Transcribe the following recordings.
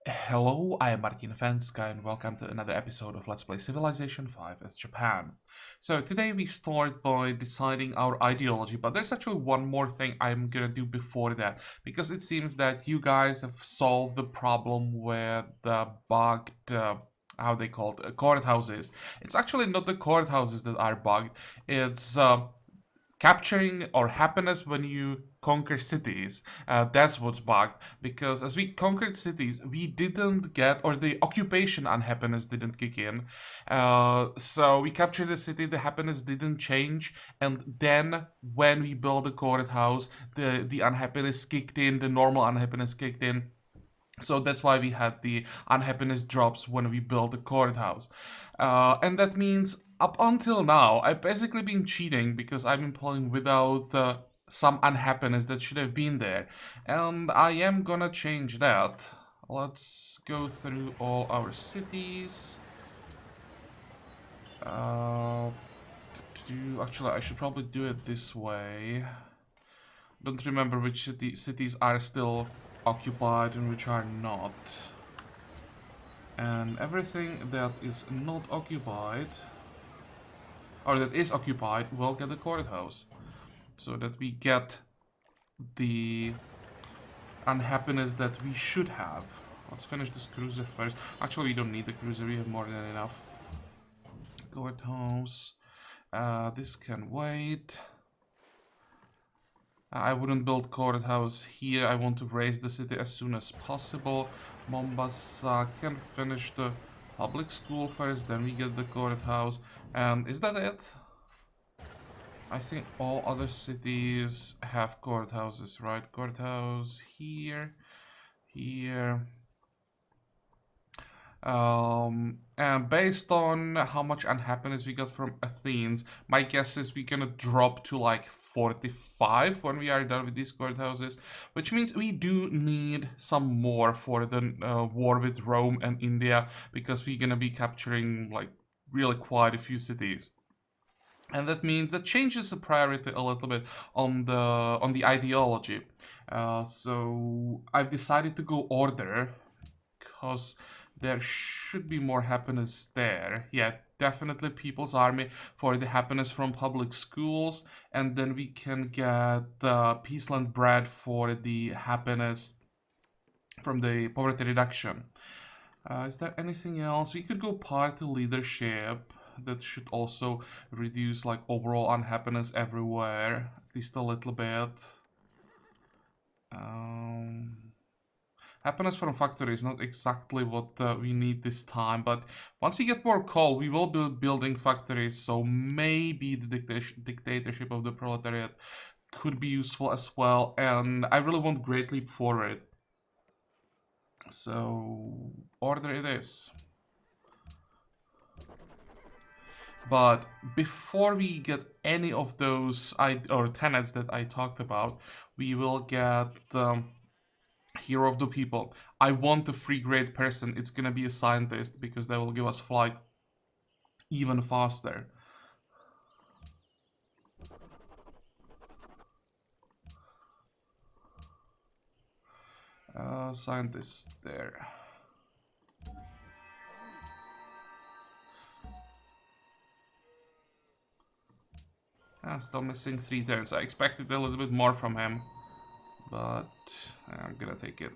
Hello, I am Martin Fencka and welcome to another episode of Let's Play Civilization 5 as Japan. So today we start by deciding our ideology, but there's actually one more thing I'm gonna do before that, because it seems that you guys have solved the problem with the bugged, how they called courthouses. It's actually not the courthouses that are bugged, it's capturing or happiness when you conquer cities. That's what's bugged, because as we conquered cities we didn't get, or the occupation unhappiness didn't kick in. So we captured the city, the happiness didn't change, and then when we built a courthouse, the unhappiness kicked in, the normal unhappiness kicked in. So that's why we had the unhappiness drops when we built the courthouse. And that means up until now, I've basically been cheating because I've been playing without some unhappiness that should have been there. And I am gonna change that. Let's go through all our cities. Actually, I should probably do it this way. Don't remember which cities are still occupied and which are not. And everything that is not occupied, or that is occupied, will get a courthouse. So that we get the unhappiness that we should have. Let's finish this cruiser first. Actually, we don't need the cruiser, we have more than enough. Courthouse. This can wait. I wouldn't build courthouse here. I want to raise the city as soon as possible. Mombasa can finish the public school first, then we get the courthouse. And is that it? I think all other cities have courthouses, right? Courthouse here, here. And based on how much unhappiness we got from Athens, my guess is we're gonna drop to like 45 when we are done with these courthouses, which means we do need some more for the war with Rome and India, because we're gonna be capturing like really quite a few cities. And that means that changes the priority a little bit on the ideology. So I've decided to go order, because there should be more happiness there. Yeah, definitely People's Army for the happiness from public schools, and then we can get Peaceland Bread for the happiness from the poverty reduction. Is there anything else? We could go party leadership. That should also reduce like overall unhappiness everywhere, at least a little bit. Happiness from factory is not exactly what we need this time, but once we get more coal, we will be building factories, so maybe the dictatorship of the proletariat could be useful as well, and I really want Great Leap for it. So, order it is. But before we get any of those tenets that I talked about, we will get Hero of the People. I want a free grade person. It's gonna be a scientist, because they will give us flight even faster. Scientist there. Still missing 3 turns. I expected a little bit more from him, but I'm gonna take it.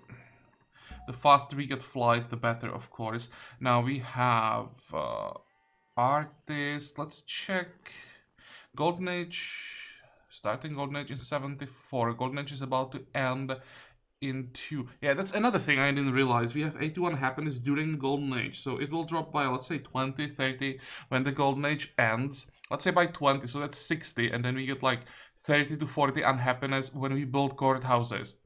The faster we get flight, the better, of course. Now we have artist. Let's check. Golden Age, starting Golden Age in 74. Golden Age is about to end in 2. Yeah, that's another thing I didn't realize. We have 81 happiness during Golden Age, so it will drop by, let's say, 20, 30 when the Golden Age ends. Let's say by 20, so that's 60, and then we get like 30 to 40 unhappiness when we build courthouses.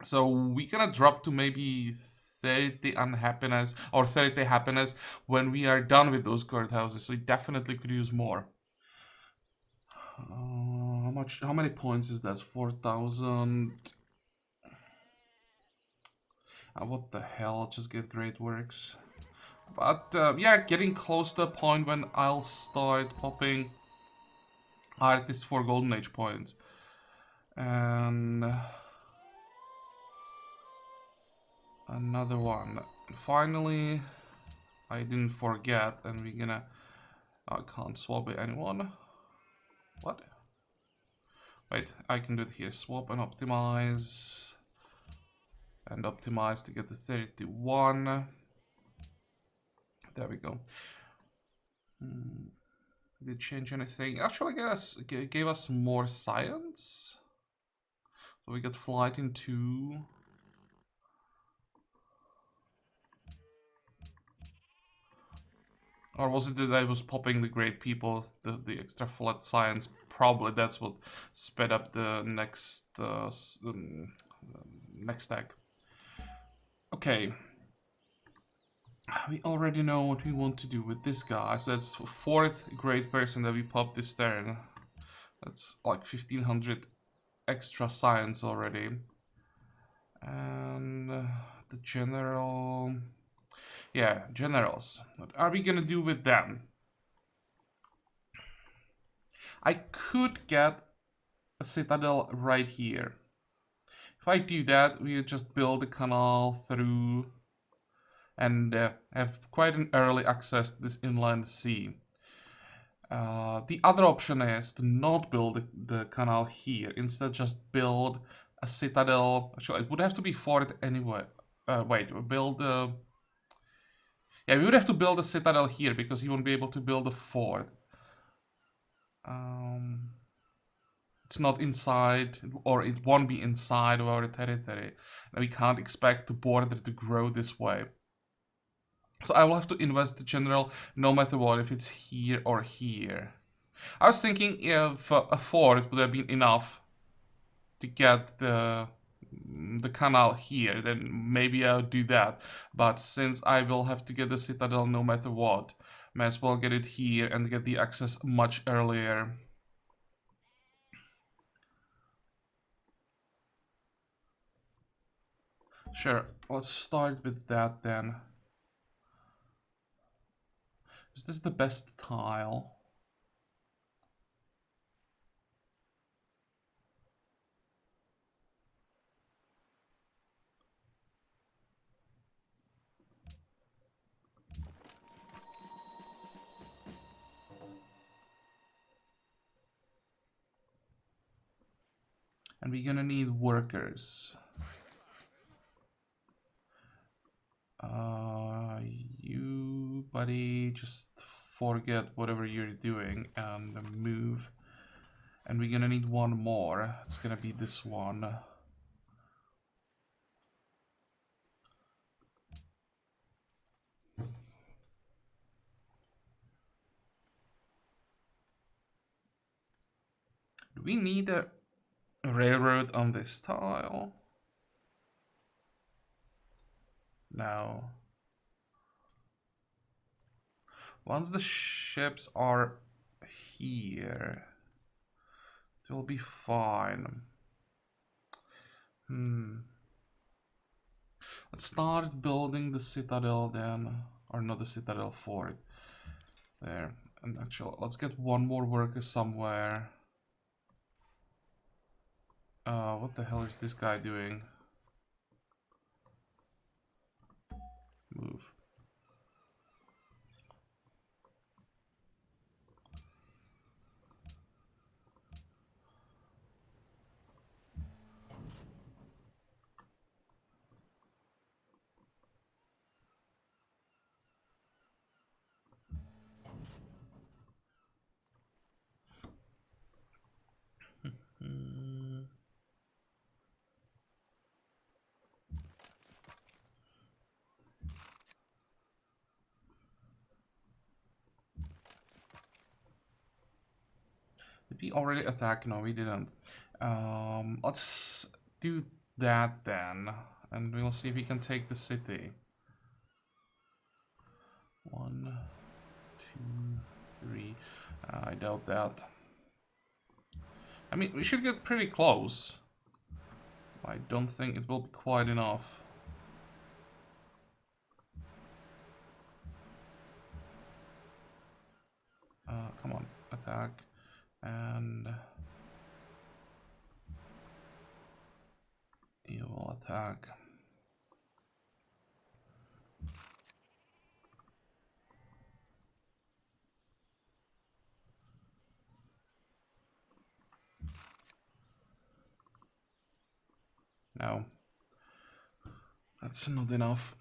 So we gonna drop to maybe 30 unhappiness or 30 happiness when we are done with those courthouses, so we definitely could use more. How many points is that? 4,000. What the hell, just get great works. But yeah, getting close to a point when I'll start popping artists for Golden Age points. And Another one. Finally, I didn't forget, and we're gonna... I can't swap with anyone. What? Wait, I can do it here. Swap and optimize. And optimize to get to 31. There we go. Did it change anything? Actually, I guess it gave us more science. So we got flight in 2. Or was it that I was popping the great people, the extra flight science? Probably that's what sped up the next next stack. Okay. We already know what we want to do with this guy. So that's 4th great person that we pop this turn. That's like 1500 extra science already. And the general... Yeah, generals. What are we gonna do with them? I could get a citadel right here. If I do that, we just build a canal through and have quite an early access to this inland sea. The other option is to not build the canal here. Instead, just build a citadel. Actually, it would have to be fort anyway. Wait, build a... Yeah, we would have to build a citadel here because he won't be able to build a fort. It's not inside, or it won't be inside of our territory. And we can't expect the border to grow this way. So I will have to invest the general no matter what, if it's here or here. I was thinking if a fort would have been enough to get the canal here, then maybe I'll do that. But since I will have to get the citadel no matter what, may as well get it here and get the access much earlier. Sure, let's start with that then. Is this the best tile? And we're gonna need workers. You, buddy, just forget whatever you're doing and move. And we're gonna need one more. It's gonna be this one. Do we need a railroad on this tile? No. Once the ships are here, they'll be fine. Let's start building the citadel then. Or not the citadel fort. There. And actually, let's get one more worker somewhere. What the hell is this guy doing? Move. Did we already attack? No, we didn't. Let's do that then. And we'll see if we can take the city. 1, 2, 3. I doubt that. I mean, we should get pretty close. I don't think it will be quite enough. Come on, attack. And you will attack. No. That's not enough.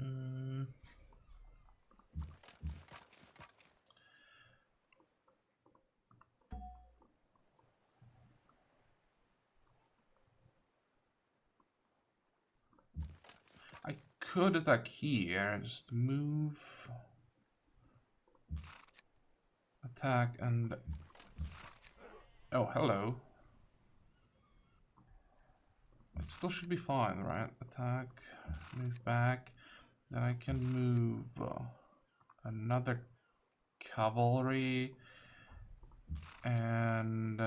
Mm. I could attack here, just move, attack, and... Oh, hello. It still should be fine, right? Attack, move back, then I can move another cavalry, and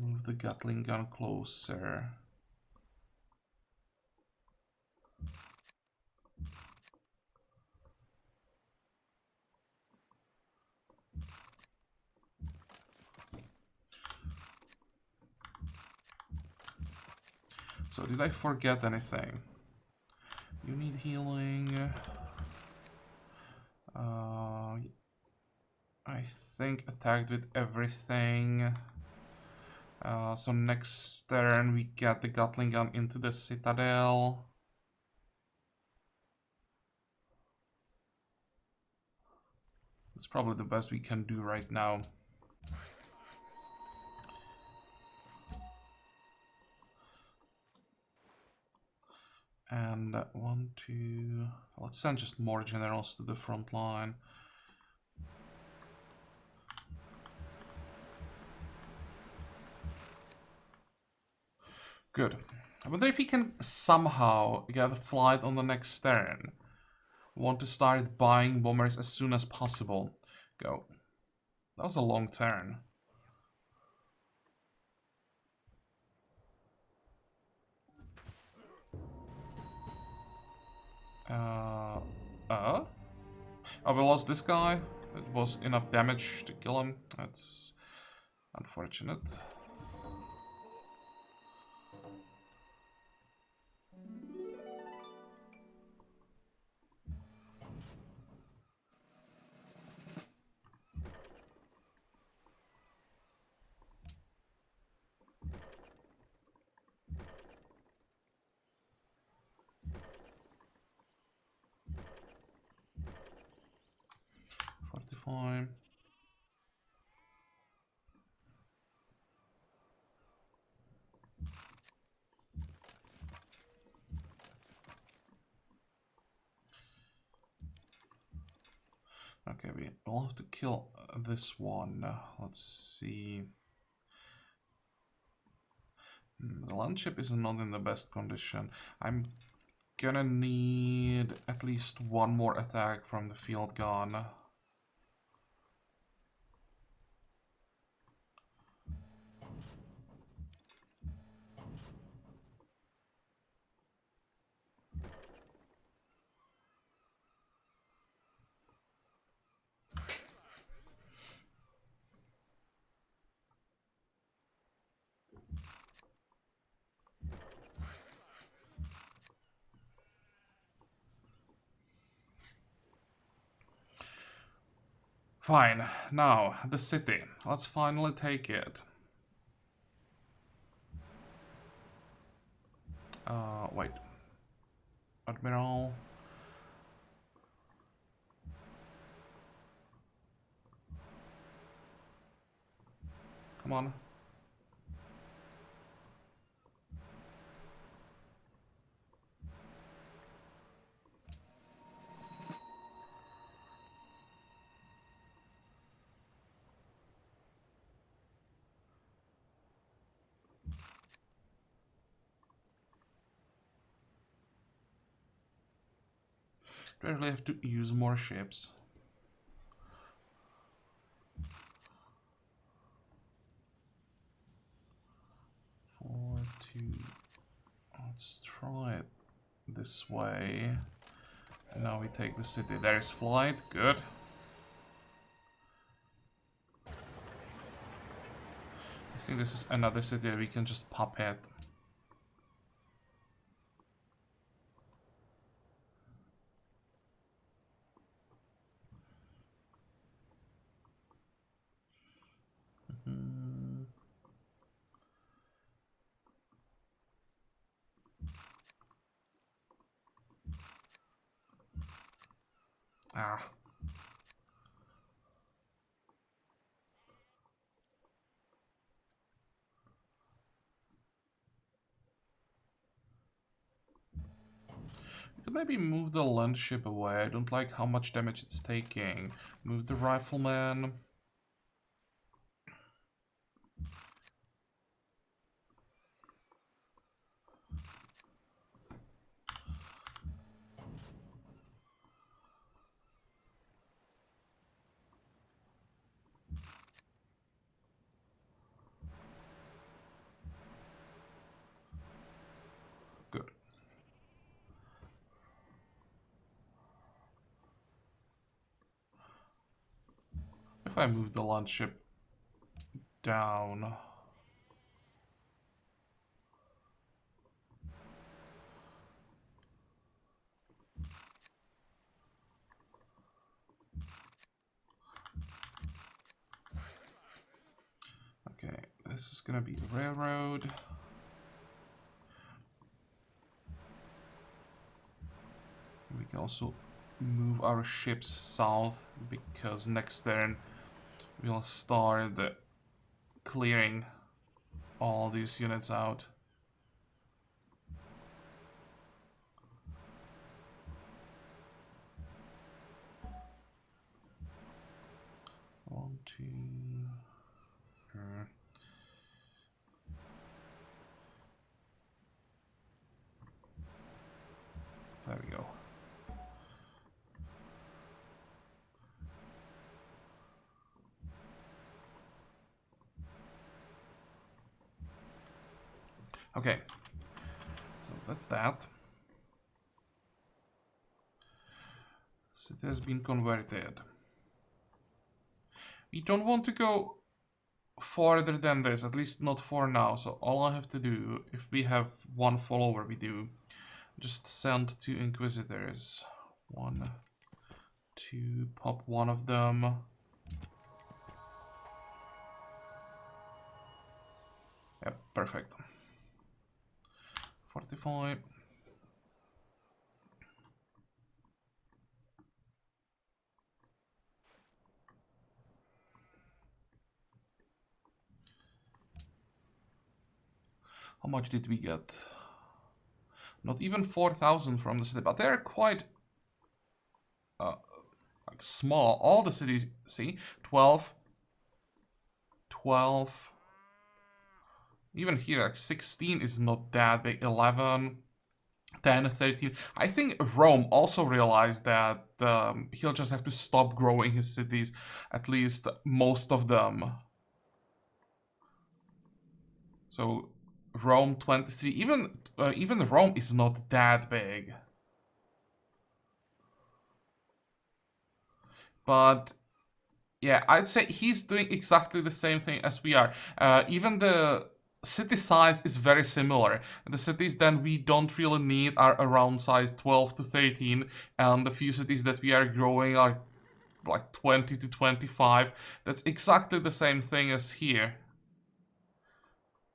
move the Gatling gun closer. So did I forget anything? You need healing. I think attacked with everything. So next turn we get the Gatling gun into the citadel. That's probably the best we can do right now. And 1, 2... Let's send just more generals to the front line. Good. I wonder if he can somehow get a flight on the next turn. Want to start buying bombers as soon as possible. Go. That was a long turn. Oh, we lost this guy. It was enough damage to kill him. That's unfortunate. Fine. Okay, we'll have to kill this one. Let's see. The land ship is not in the best condition. I'm gonna need at least one more attack from the field gun. Fine, now, the city. Let's finally take it. Wait. Admiral. Come on. Do I really have to use more ships? Let's try it this way. And now we take the city. There's flight. Good. I think this is another city we can just pop it. Ah. You could maybe move the land ship away. I don't like how much damage it's taking. Move the rifleman. Good. If I move the land ship down. Okay, this is gonna be the railroad. We can also move our ships south because next turn we'll start clearing all these units out. One, two. There we go. Okay, so that's that. City has been converted. We don't want to go farther than this, at least not for now. So all I have to do, if we have one follower, we do just send 2 Inquisitors. 1, 2, pop one of them. Yep, perfect. Fortify. How much did we get? Not even 4,000 from the city, but they're quite like small. All the cities, see, 12, 12. Even here, like 16 is not that big. 11, 10, 13. I think Rome also realized that he'll just have to stop growing his cities, at least most of them. So Rome 23. Even Rome is not that big. But yeah, I'd say he's doing exactly the same thing as we are. Even the city size is very similar. The cities then we don't really need are around size 12 to 13, and the few cities that we are growing are like 20 to 25. That's exactly the same thing as here.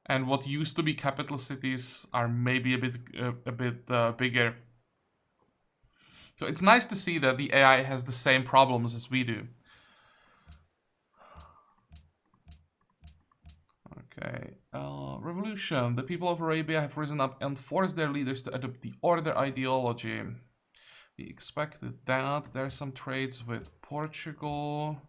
And what used to be capital cities are maybe a bit bigger. So it's nice to see that the AI has the same problems as we do. Okay, revolution. The people of Arabia have risen up and forced their leaders to adopt the order ideology. We expected that. There are some trades with Portugal.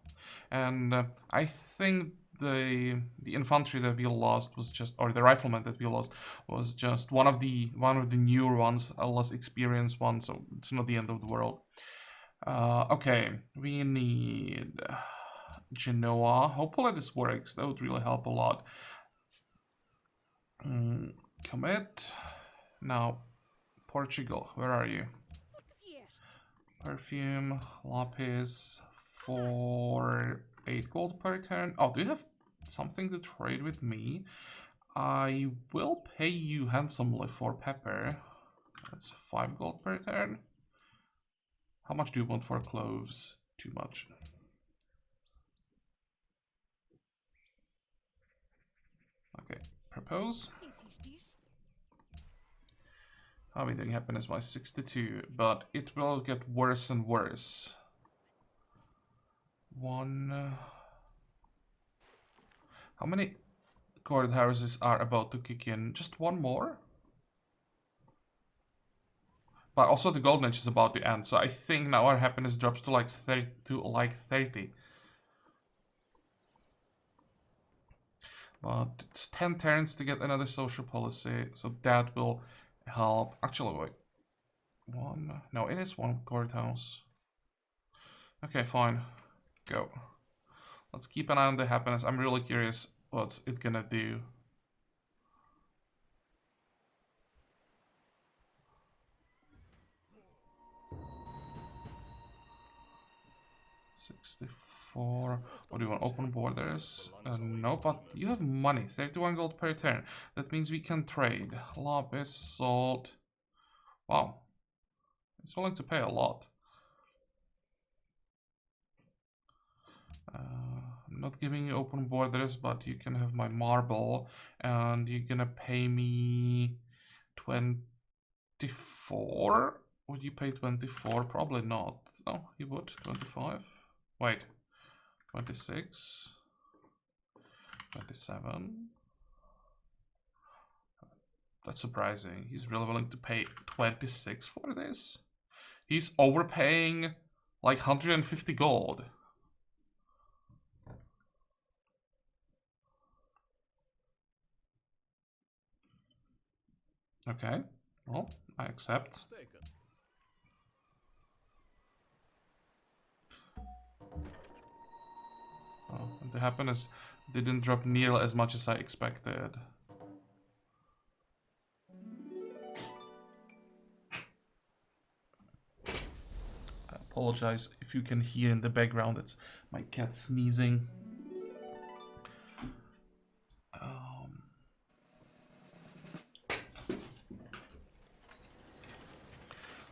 And I think the infantry that we lost was just, or the riflemen that we lost was just one of the newer ones, a less experienced one, so it's not the end of the world. Okay, we need Genoa. Hopefully this works. That would really help a lot. Commit. Now, Portugal, where are you? Perfume, lapis, for 8 gold per turn. Oh, do you have something to trade with me? I will pay you handsomely for pepper. That's 5 gold per turn. How much do you want for cloves? Too much. Okay, propose. How are we doing happiness by 62? But it will get worse and worse. One. How many court houses are about to kick in? Just one more? But also the golden age is about to end, so I think now our happiness drops to like 30. But it's 10 turns to get another social policy, so that will help. Actually, wait. One. No, it is one courthouse. Okay, fine. Go. Let's keep an eye on the happiness. I'm really curious what's it gonna do. $64. What do you want? Open borders? No, but you have money. 31 gold per turn. That means we can trade. Lapis, salt. Wow. He's willing to pay a lot. I'm not giving you open borders, but you can have my marble. And you're gonna pay me 24? Would you pay 24? Probably not. Oh, you would. 25? Wait. 26? 27? That's surprising. He's really willing to pay 26 for this? He's overpaying like 150 gold. Okay, well, I accept. Oh, and the happiness didn't drop nearly as much as I expected. I apologize if you can hear in the background, it's my cat sneezing.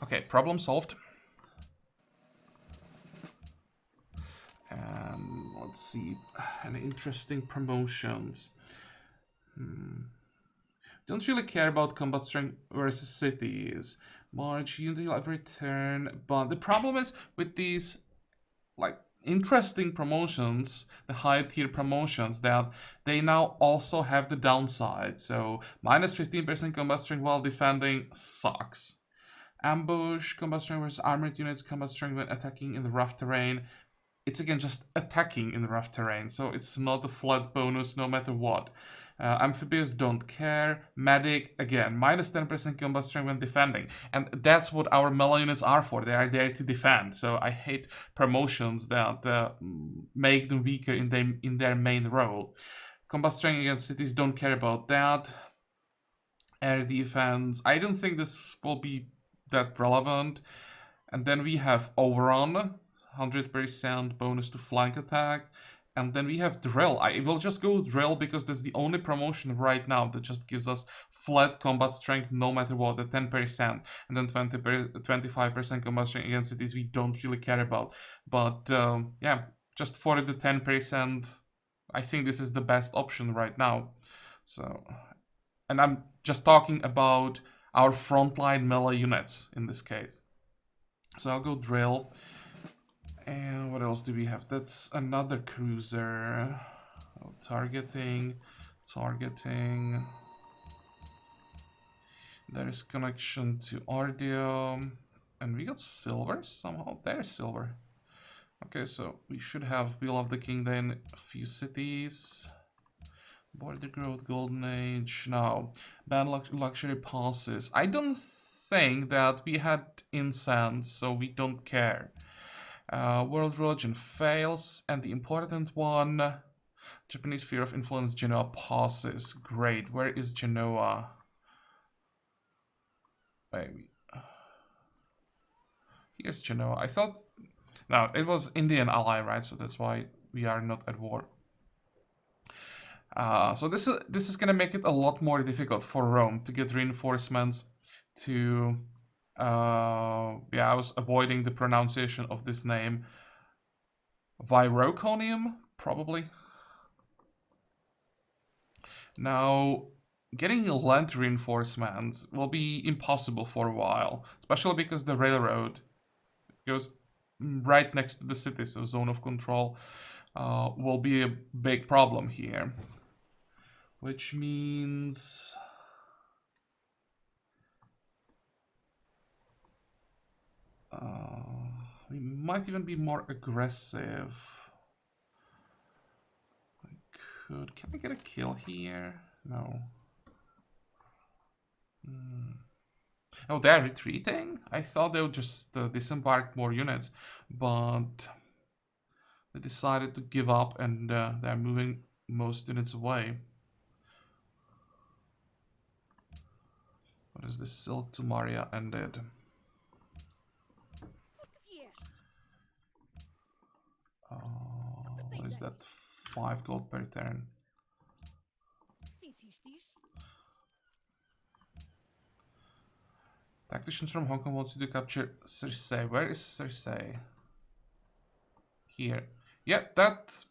Okay, problem solved. And let's see, any interesting promotions. Don't really care about combat strength versus cities. March, unity every turn, but the problem is with these like interesting promotions, the high tier promotions, that they now also have the downside. So minus 15% combat strength while defending sucks. Ambush, combat strength versus armored units, combat strength when attacking in the rough terrain. It's again just attacking in the rough terrain, so it's not a flat bonus no matter what. Amphibious don't care. Medic, again, minus 10% combat strength when defending. And that's what our melee units are for. They are there to defend. So I hate promotions that make them weaker in their main role. Combat strength against cities, don't care about that. Air defense, I don't think this will be that relevant. And then we have Overrun, 100% bonus to flank attack. And then we have Drill. I will just go Drill because that's the only promotion right now that just gives us flat combat strength no matter what, at 10%. And then 25% combat strength against cities we don't really care about. But yeah, just for the 10%, I think this is the best option right now. So, and I'm just talking about our frontline melee units in this case. So I'll go Drill. And what else do we have? That's another cruiser. Oh, targeting. There is connection to Ardium. And we got silver somehow. There's silver. Okay, so we should have Wheel of the King then, a few cities. Border growth, golden age, no. Bad luxury passes. I don't think that we had incense, so we don't care. World religion fails, and the important one, Japanese sphere of influence, Genoa passes. Great, where is Genoa? Wait, here's Genoa. I thought, no, it was Indian ally, right? So that's why we are not at war. So this is gonna make it a lot more difficult for Rome to get reinforcements to. Yeah, I was avoiding the pronunciation of this name. Viroconium, probably. Now, getting land reinforcements will be impossible for a while, especially because the railroad goes right next to the city, so zone of control will be a big problem here. Which means... we might even be more aggressive. Can I get a kill here? No. Oh, they're retreating? I thought they would just disembark more units, but they decided to give up and they're moving most units away. What is this? Silk to Maria ended. What is that? 5 gold per turn. Tacticians from Hong Kong wanted to capture Cersei. Where is Cersei? Here. Yeah, that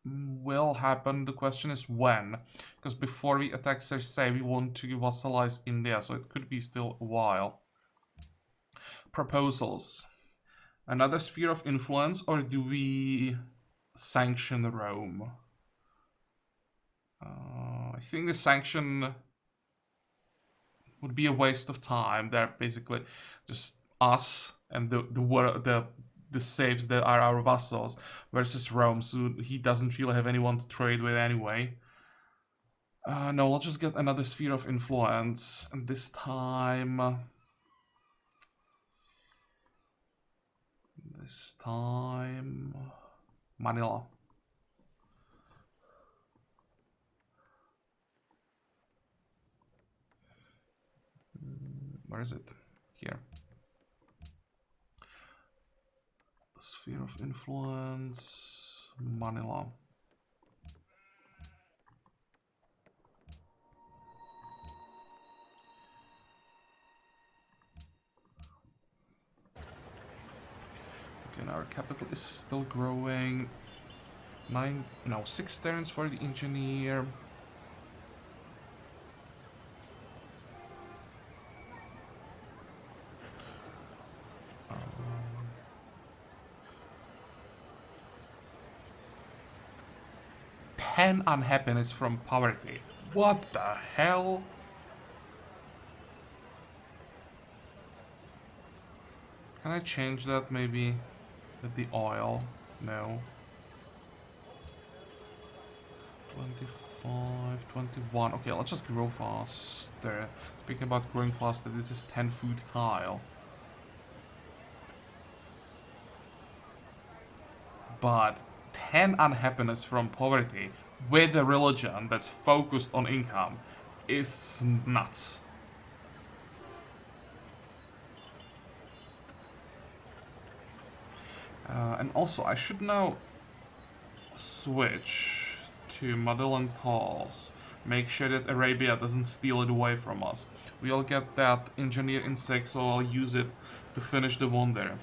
will happen. The question is when. Because before we attack Cersei, we want to vassalize India, so it could be still a while. Proposals. Another sphere of influence, or do we sanction Rome? I think the sanction would be a waste of time. They're basically just us and the saves that are our vassals versus Rome, so he doesn't really have anyone to trade with anyway. No, we'll just get another sphere of influence, and this time... Manila. Where is it? Here. The sphere of influence, Manila. Okay, now our capital is still growing. 6 turns for the engineer. Unhappiness from poverty. What the hell? Can I change that maybe with the oil? No. 25, 21. Okay, let's just grow faster. Speaking about growing faster, this is 10 food tile. But 10 unhappiness from poverty with a religion that's focused on income is nuts. And also, I should now switch to Motherland Calls. Make sure that Arabia doesn't steal it away from us. We'll get that engineer in 6, so I'll use it to finish the wonder.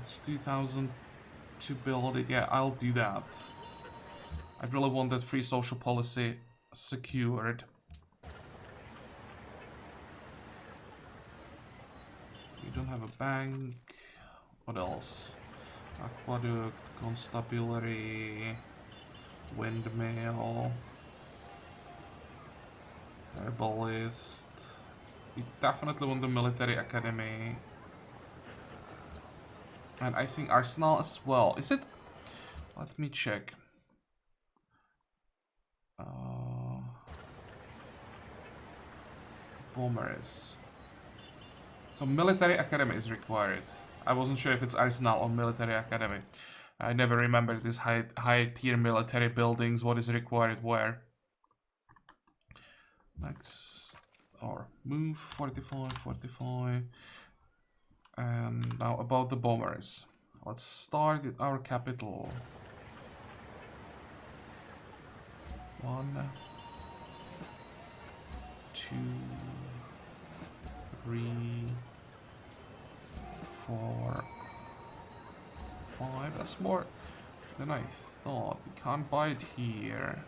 It's 2,000 to build it. Yeah, I'll do that. I really want that free social policy secured. We don't have a bank. What else? Aqueduct, constabulary, windmill, herbalist. We definitely want the military academy. And I think arsenal as well. Is it? Let me check. Bombers. So military academy is required. I wasn't sure if it's arsenal or military academy. I never remember these high tier military buildings, what is required where. Next, or move 45. And now about the bombers. Let's start at our capital. 1, 2, 3, 4, 5. That's more than I thought. We can't buy it here.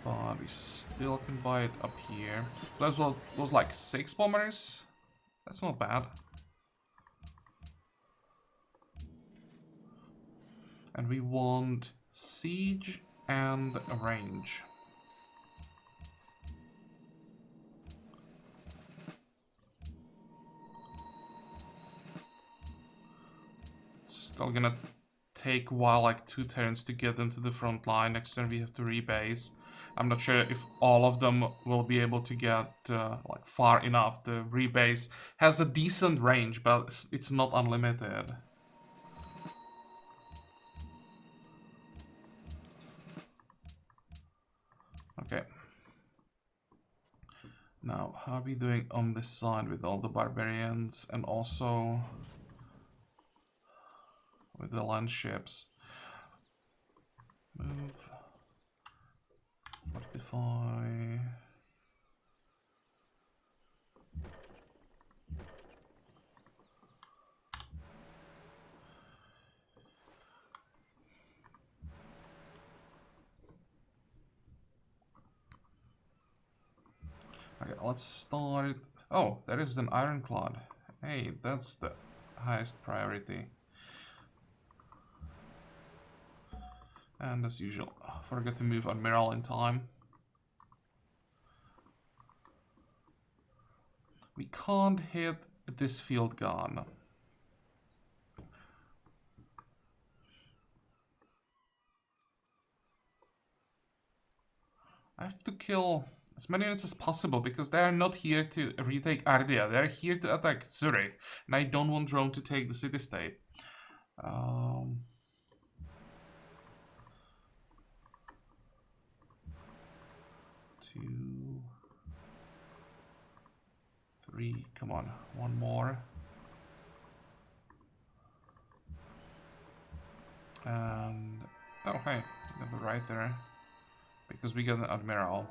But we still can buy it up here. So that was like 6 bombers. That's not bad. And we want siege and range. Still gonna take a while, like 2 turns to get them to the front line. Next turn we have to rebase. I'm not sure if all of them will be able to get like far enough. The rebase has a decent range, but it's not unlimited. Okay. Now, how are we doing on this side with all the barbarians and also with the land ships? Move 45. Okay, let's start. Oh, there is an ironclad. Hey, that's the highest priority. And as usual, forget to move Admiral in time. We can't hit this field gun. I have to kill as many units as possible because they are not here to retake Ardea. They are here to attack Zurich, and I don't want Rome to take the city-state. 2, 3, come on, one more. And, oh hey, never right there. Because we got an Admiral.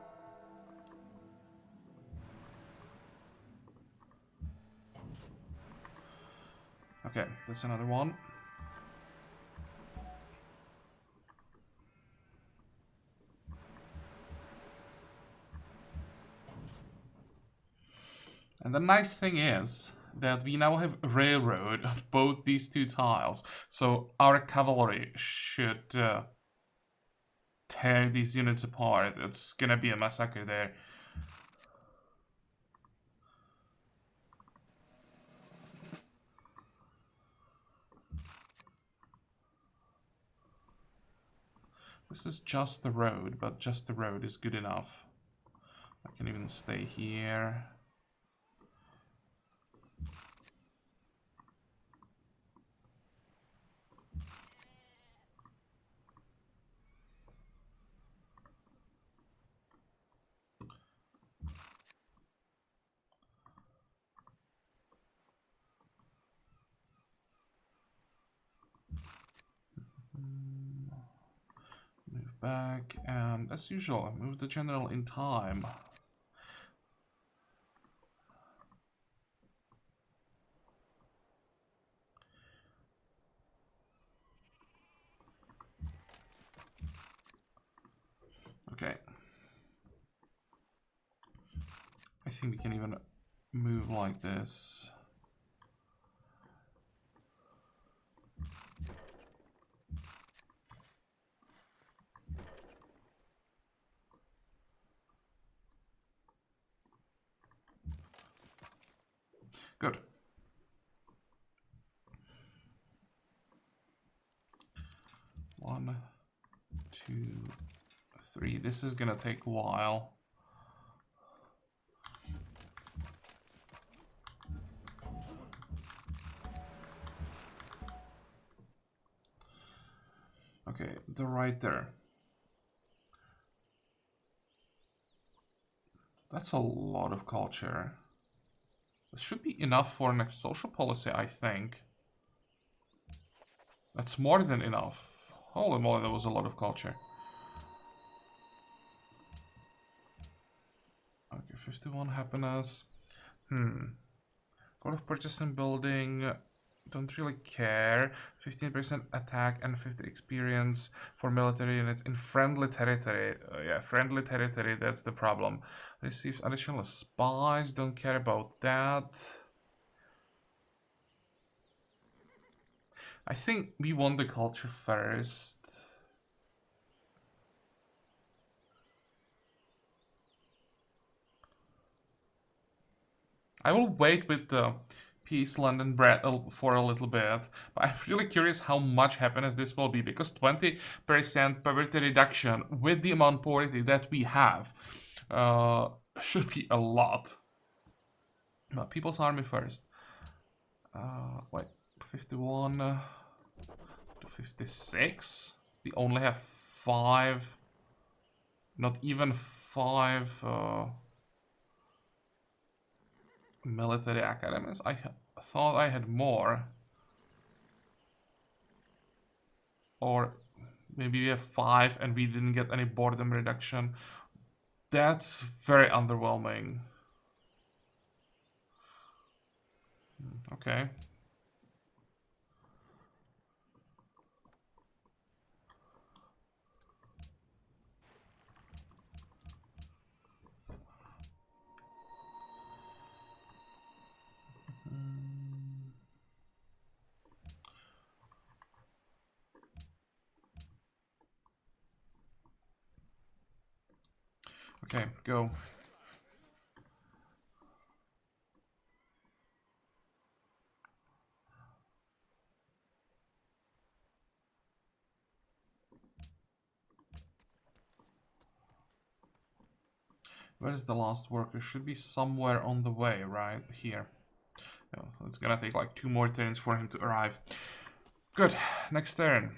Okay, that's another one. And the nice thing is that we now have a railroad on both these 2 tiles, so our cavalry should tear these units apart. It's gonna be a massacre there. This is just the road, but just the road is good enough. I can even stay here. Move back, and as usual, move the general in time. Okay. I think we can even move like this. Good. One, two, three. This is gonna take a while. Okay, they're right there. That's a lot of culture. This should be enough for next social policy, I think. That's more than enough. Holy moly, that was a lot of culture. Okay, 51 happiness. Code of purchase and building. Don't really care. 15% attack and 50 experience for military units in friendly territory. Yeah, friendly territory, that's the problem. Receives additional spies, don't care about that. I think we want the culture first. I will wait with the peace, land, and bread for a little bit, but I'm really curious how much happiness this will be, because 20% poverty reduction with the amount of poverty that we have should be a lot. But People's Army first. Wait, 51 to 56? We only have 5, not even 5 military academies. I thought I had more. Or maybe we have 5 and we didn't get any boredom reduction. That's very underwhelming. Okay. Okay, go. Where's the last worker? Should be somewhere on the way, right? Here. No, it's gonna take like 2 more turns for him to arrive. Good. Next turn.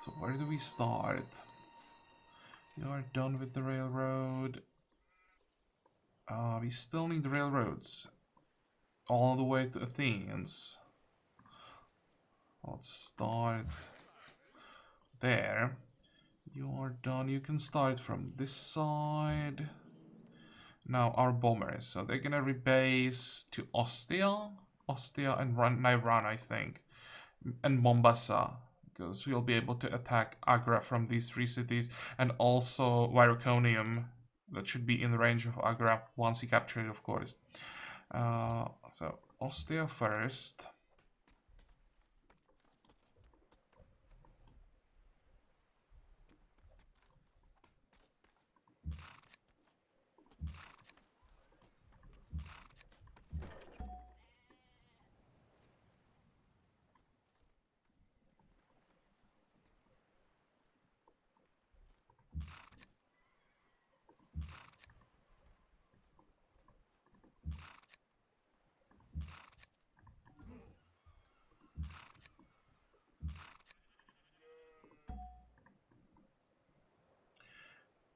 So where do we start? You are done with the railroad. We still need railroads all the way to Athens. Let's start there. You are done. You can start from this side. Now our bombers. So they're gonna rebase to Ostia and Nairan, I think, and Mombasa, because we'll be able to attack Agra from these 3 cities, and also Viroconium. That should be in the range of Agra once we capture it, of course. So Ostia first.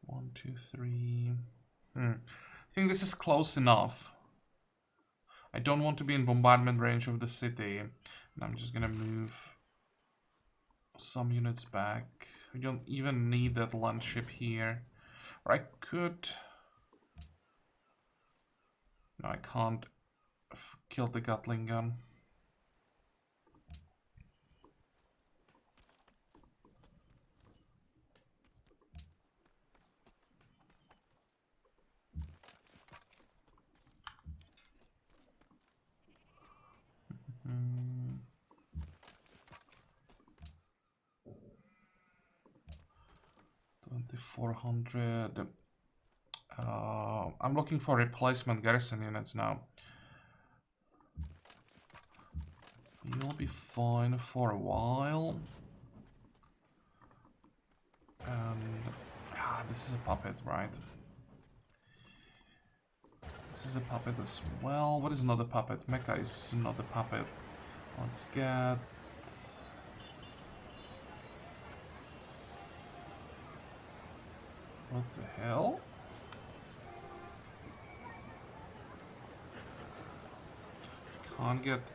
One, two, three. I think this is close enough. I don't want to be in bombardment range of the city. And I'm just gonna move some units back. We don't even need that land ship here. Or I could... No, I can't kill the Gatling gun. Hmm. 2400. I'm looking for replacement garrison units now. You'll be fine for a while. And this is a puppet, right? This is a puppet as well. What is another puppet? Mecha is another puppet. Let's get... What the hell? Can't get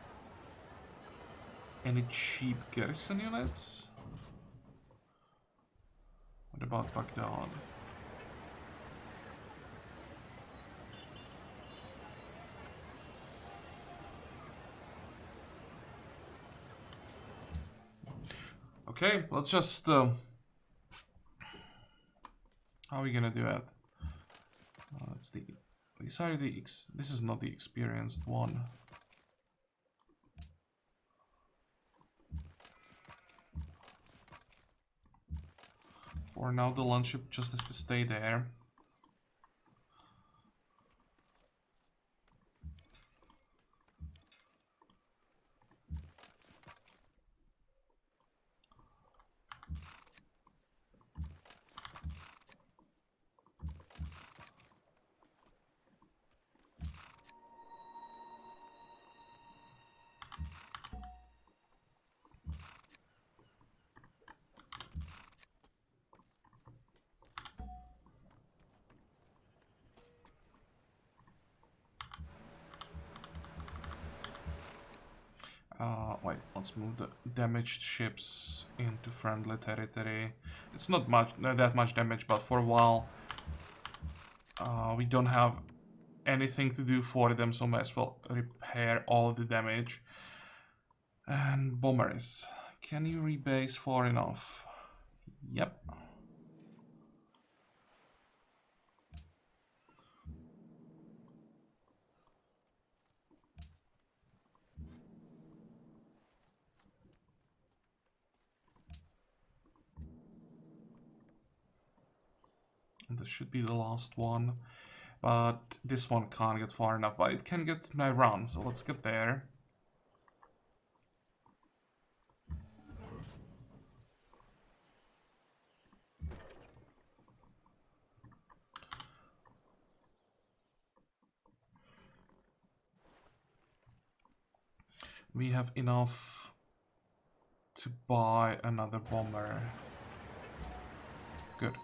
any cheap garrison units? What about Baghdad? Okay, let's just... how are we gonna do it? That's the... These are the... This is not the experienced one. For now, the land ship just has to stay there. Wait, let's move the damaged ships into friendly territory. It's not that much damage, but for a while we don't have anything to do for them, so might as well repair all the damage. And bombers, can you rebase far enough? Yep. This should be the last one, but this one can't get far enough, but it can get my run, so let's get there. We have enough to buy another bomber. Good.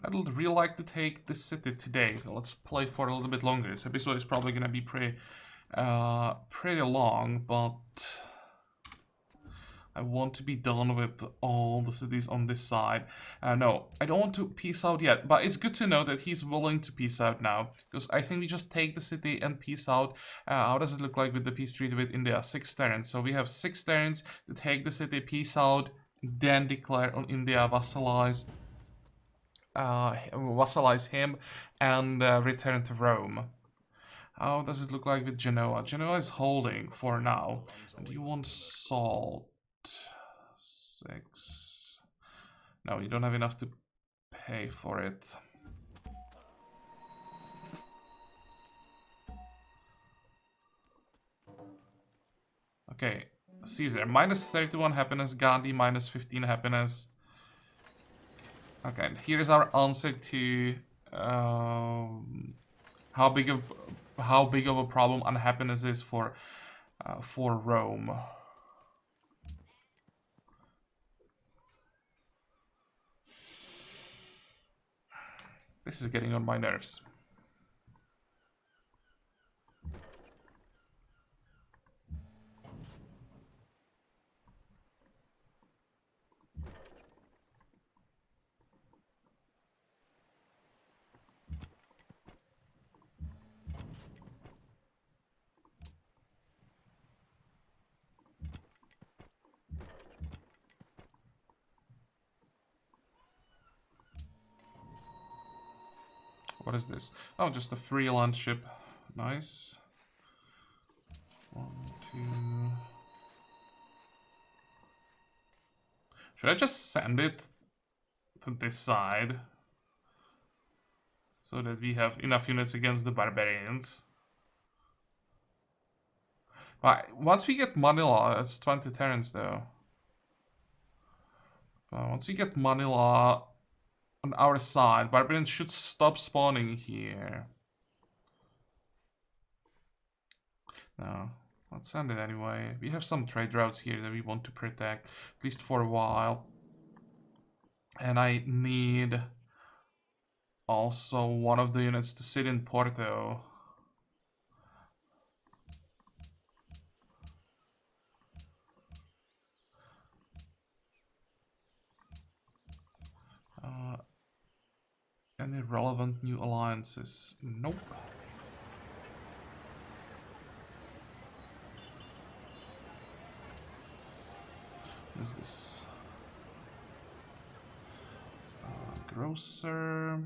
I'd really like to take this city today, so let's play for a little bit longer. This episode is probably gonna be pretty long, but I want to be done with all the cities on this side. No, I don't want to peace out yet, but it's good to know that he's willing to peace out now, because I think we just take the city and peace out. How does it look like with the peace treaty with India? 6 turns. So we have 6 turns to take the city, peace out, then declare on India, vassalize him, and return to Rome. How does it look like with Genoa? Genoa is holding for now. And you want salt? 6. No, you don't have enough to pay for it. Okay, Caesar, minus 31 happiness, Gandhi, minus 15 happiness. Okay, and here's our answer to how big of a problem unhappiness is for Rome. This is getting on my nerves. What is this? Oh, just a freelance ship. Nice. 1, 2. Should I just send it to this side? So that we have enough units against the barbarians. Right, once we get Manila, it's 20 turns though. Once we get Manila on our side, barbarians should stop spawning here. No, let's send it anyway. We have some trade routes here that we want to protect, at least for a while. And I need also one of the units to sit in Porto. Any relevant new alliances? Nope. What is this? Grocer.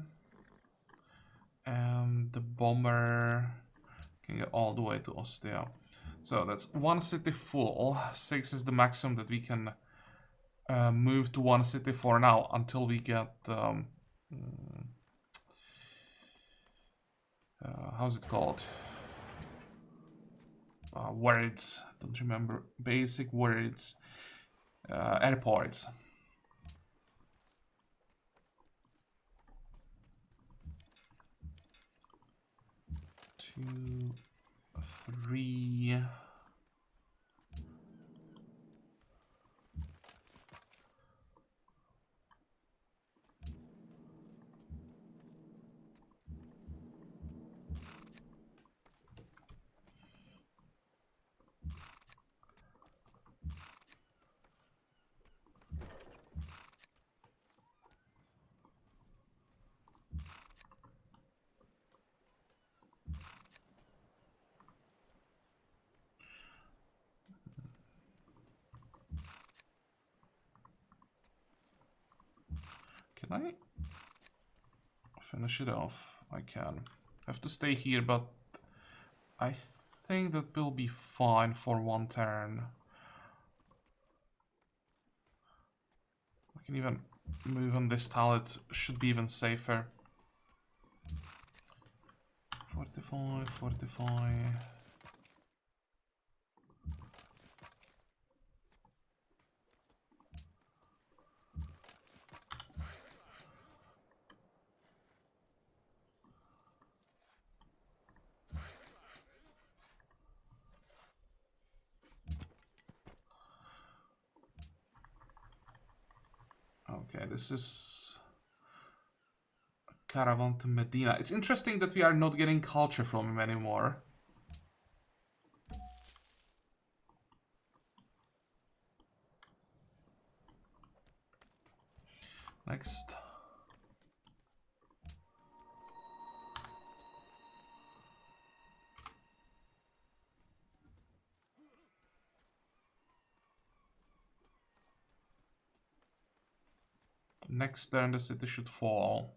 And the bomber can get all the way to Ostia. So that's one city full. 6 is the maximum that we can move to one city for now until we get how's it called? Words. Don't remember. Basic words. Airports. 2, 3. Can I finish it off? I can. I have to stay here, but I think that will be fine for one turn. I can even move on this tile, it should be even safer. 45, 45. Okay, this is a caravan to Medina. It's interesting that we are not getting culture from him anymore. Next. Next turn the city should fall.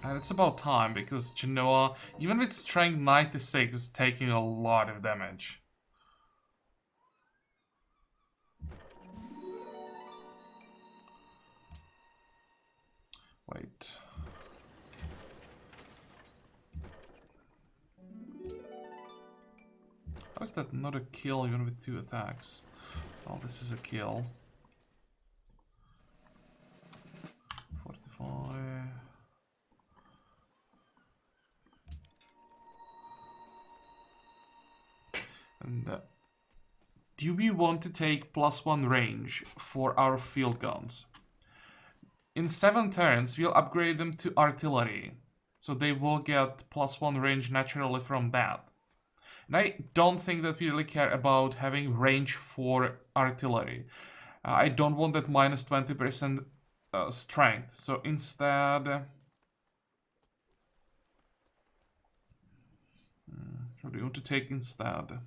And it's about time, because Genoa, even with strength 96, is taking a lot of damage. Wait. How is that not a kill even with 2 attacks? Well, this is a kill. 45. And do we want to take +1 range for our field guns? In 7 turns, we'll upgrade them to artillery. So they will get +1 range naturally from that. And I don't think that we really care about having range for artillery. I don't want that minus 20% strength. So instead... what do you want to take instead?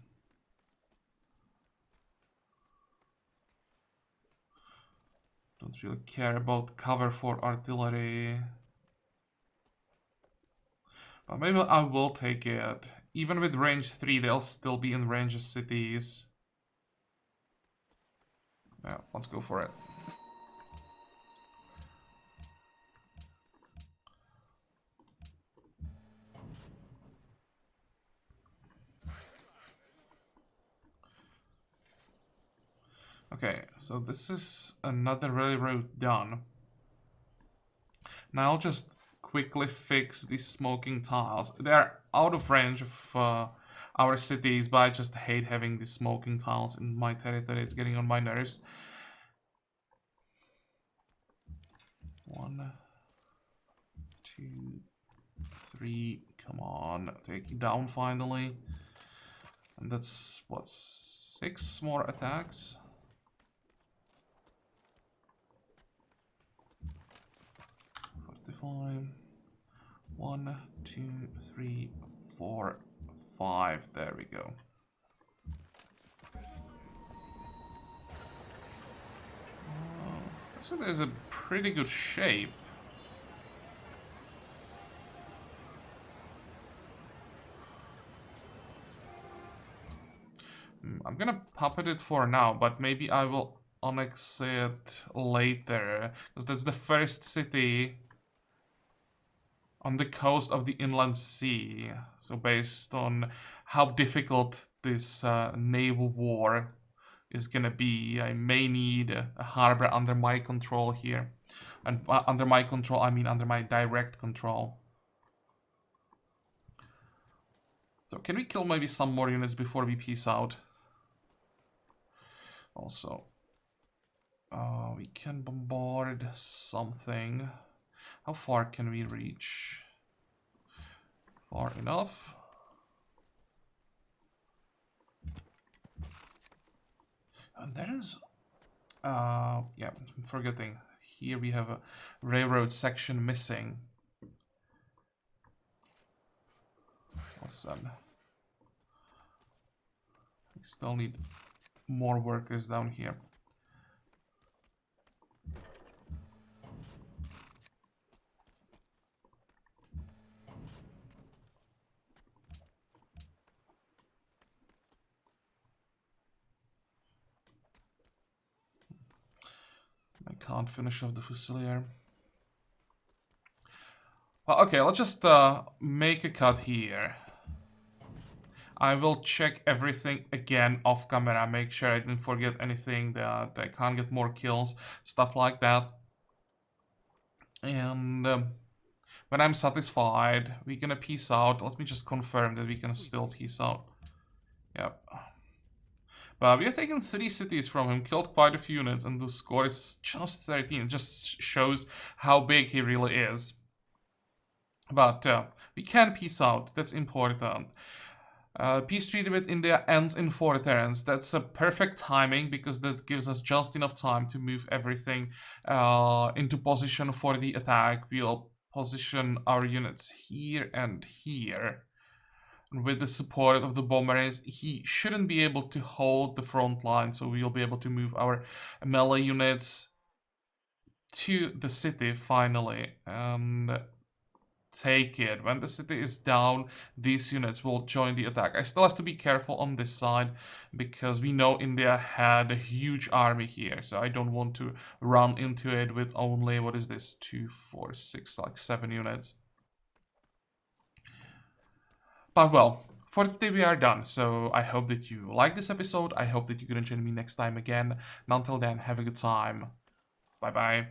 Don't really care about cover for artillery. But maybe I will take it. Even with range 3, they'll still be in range of cities. Yeah, let's go for it. Okay, so this is another railroad done. Now I'll just quickly fix these smoking tiles. They're out of range of our cities, but I just hate having these smoking tiles in my territory. It's getting on my nerves. 1, 2, 3. Come on, take it down finally. And that's what, 6 more attacks. 45. 1, 2, 3, 4, 5. There we go. So there's a pretty good shape. I'm gonna puppet it for now, but maybe I will annex it later, because that's the first city on the coast of the inland sea. So based on how difficult this naval war is gonna be, I may need a harbor under my control here. And under my control, I mean under my direct control. So can we kill maybe some more units before we peace out? Also, we can bombard something. How far can we reach? Far enough. And there is, yeah, I'm forgetting. Here we have a railroad section missing. What's that? We still need more workers down here. I can't finish off the Fusilier. Well, okay, let's just make a cut here. I will check everything again off camera, make sure I didn't forget anything, that I can't get more kills, stuff like that. And when I'm satisfied, we're gonna peace out. Let me just confirm that we can still peace out. Yep. But we have taken 3 cities from him, killed quite a few units, and the score is just 13. It just shows how big he really is. But we can peace out, that's important. Peace treaty with India ends in 4 turns. That's a perfect timing, because that gives us just enough time to move everything into position for the attack. We'll position our units here and here. And with the support of the bombers, he shouldn't be able to hold the front line, so we'll be able to move our melee units to the city finally and take it. When the city is down, these units will join the attack. I still have to be careful on this side, because we know India had a huge army here, so I don't want to run into it with only, what is this, 2, 4, 6, like 7 units. But well, for today we are done, so I hope that you liked this episode. I hope that you're gonna join me next time again, and until then, have a good time. Bye bye.